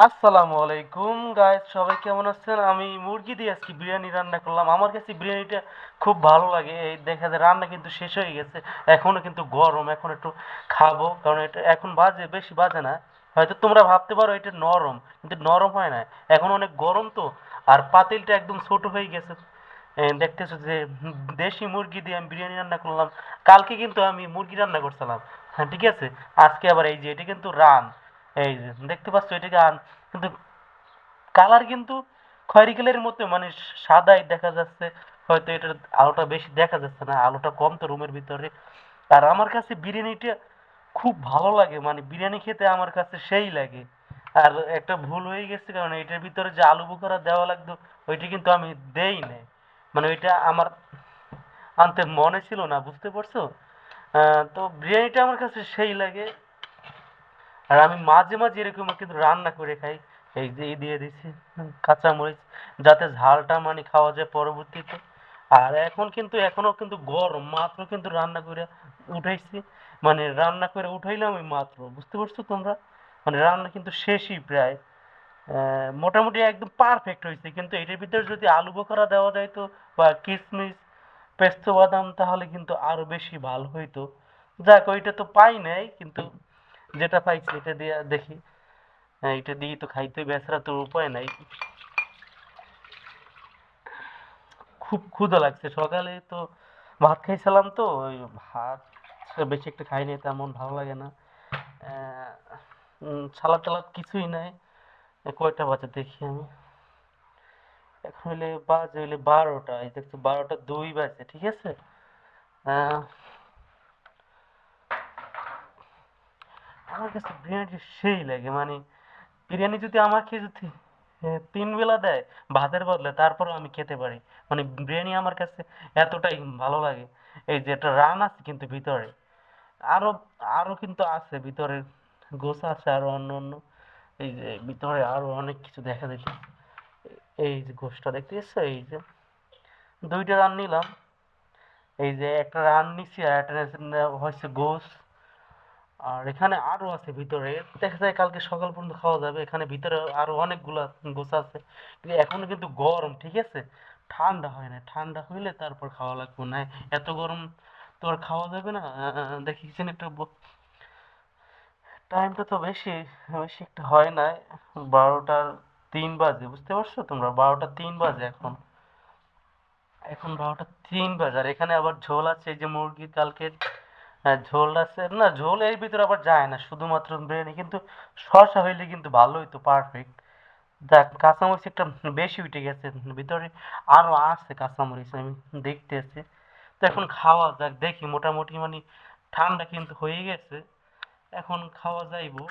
আসসালামু আলাইকুম গাইস, সবাই কেমন আছেন? আমি মুরগি দিয়ে আজকে বিরিয়ানি রান্না করলাম। আমার কাছে বিরিয়ানিটা খুব ভালো লাগে। এই দেখা যায় রান্না কিন্তু শেষ হয়ে গেছে, এখনো কিন্তু গরম। এখন একটু খাবো, কারণ এটা এখন বাজে, বেশি বাজে না। হয়তো তোমরা ভাবতে পারো এটা নরম, কিন্তু নরম হয় না, এখন অনেক গরম তো। আর পাতিলটা একদম ছোট হয়ে গেছে। দেখতেছো যে দেশি মুরগি দিয়ে আমি বিরিয়ানি রান্না করলাম। কালকে কিন্তু আমি মুরগি রান্না করছিলাম, হ্যাঁ ঠিক আছে। আজকে আবার এই যে এটা কিন্তু রান, এই যে দেখতে পাচ্ছ এটাকে আন, কিন্তু কালার কিন্তু খয়েরি কালারের মতো, মানে সাদাই দেখা যাচ্ছে। হয়তো এটার আলোটা বেশি দেখা যাচ্ছে না, আলোটা কম তো রুমের ভিতরে। আর আমার কাছে বিরিয়ানিটা খুব ভালো লাগে, মানে বিরিয়ানি খেতে আমার কাছে সেই লাগে। আর একটা ভুল হয়ে গেছে, কারণ এটার ভিতরে যে আলু বোখারা দেওয়া লাগতো ওইটা কিন্তু আমি দেই নাই, মানে ওইটা আমার আনতে মনে ছিল না, বুঝতে পারছো? তো বিরিয়ানিটা আমার কাছে সেই লাগে। আর আমি মাঝে মাঝে এরকম কিন্তু রান্না করে খাই। এই যে এই দিয়ে দিছি কাঁচামরিচ, যাতে ঝালটা মানে খাওয়া যায় পরবর্তীতে। আর এখন কিন্তু এখনো কিন্তু গরম, মাত্র কিন্তু রান্না করে উঠাইছি, মানে রান্না করে উঠাইলাম ওই মাত্র, বুঝতে পারছো তোমরা? মানে রান্না কিন্তু শেষই প্রায়। মোটামুটি একদম পারফেক্ট হয়েছে, কিন্তু এটার ভিতরে যদি আলু বোখরা দেওয়া যায় তো, বা কিশমিশ, পেস্তো বাদাম, তাহলে কিন্তু আরো বেশি ভালো হইতো। যাক, ওইটা তো পাই নাই, কিন্তু যেটা পাইছি এটা দিয়ে দেখি। হ্যাঁ, এটা দিয়ে তো খাইতে বেচারা, তো উপায় নাই। খুব ক্ষুধা লাগছে, সকালে তো ভাত খাইছিলাম, তো ওই ভাত বেশি একটা খাইনি, তেমন ভালো লাগে না। সালাদ টালাদ কিছুই নাই। কয়টা বাজে দেখি আমি, এখন হইলে বাজে হইলে 12টা, এই দেখছো 12টা 2 বাজে, ঠিক আছে। আহ, আমার কাছে বিরিয়ানি সেই লাগে, মানে বিরিয়ানি যদি আমাকে যদি 3 বেলা দেয় ভাতের বদলে, তারপরেও আমি খেতে পারি। মানে বিরিয়ানি আমার কাছে এতটাই ভালো লাগে। এই যে একটা রান আছে কিন্তু ভিতরে, আরো আরো কিন্তু আছে ভিতরে, গোছ আছে আরো অন্য অন্য। এই যে ভিতরে আরো অনেক কিছু দেখা যাচ্ছে। এই যে গোছটা দেখতে এসছো, এই যে 2টা রান নিলাম। এই যে একটা রান নিছি, আর একটা হচ্ছে গোছ। আর এখানে আরো আছে ভিতরে, দেখা যায় কালকে সকাল পর্যন্ত খাওয়া যাবে। এখানে ভিতরে আরো অনেকগুলা গোছা আছে, কিন্তু এখনো কিন্তু গরম, ঠিক আছে। ঠান্ডা হয় না, ঠান্ডা হইলে তারপর খাওয়া লাগবে না। এত গরম তো আর খাওয়া যাবে না। দেখিছেন একটা টাইমটা তো বেশি বেশি একটা হয় না। 12টা 3 বাজে, বুঝতে পারছো তোমরা? 12টা 3 বাজে এখন, এখন 12টা 3 বাজে। আর এখানে আবার ঝোল আছে, এই যে মুরগির কালকের। হ্যাঁ, ঝোল আছে না, ঝোল এর ভিতরে আবার যায় না, শুধুমাত্র বিরিয়ানি। কিন্তু শসা হইলে কিন্তু ভালো হইতো, পারফেক্ট। দেখ, কাঁচামরিচ একটা বেশি উঠে গেছে ভিতরে, আরো আছে কাঁচামরিচ, আমি দেখতেছি। তো এখন খাওয়া যাক, দেখি মোটামুটি মানে ঠান্ডা কিন্তু হয়ে গেছে, এখন খাওয়া যাইবো।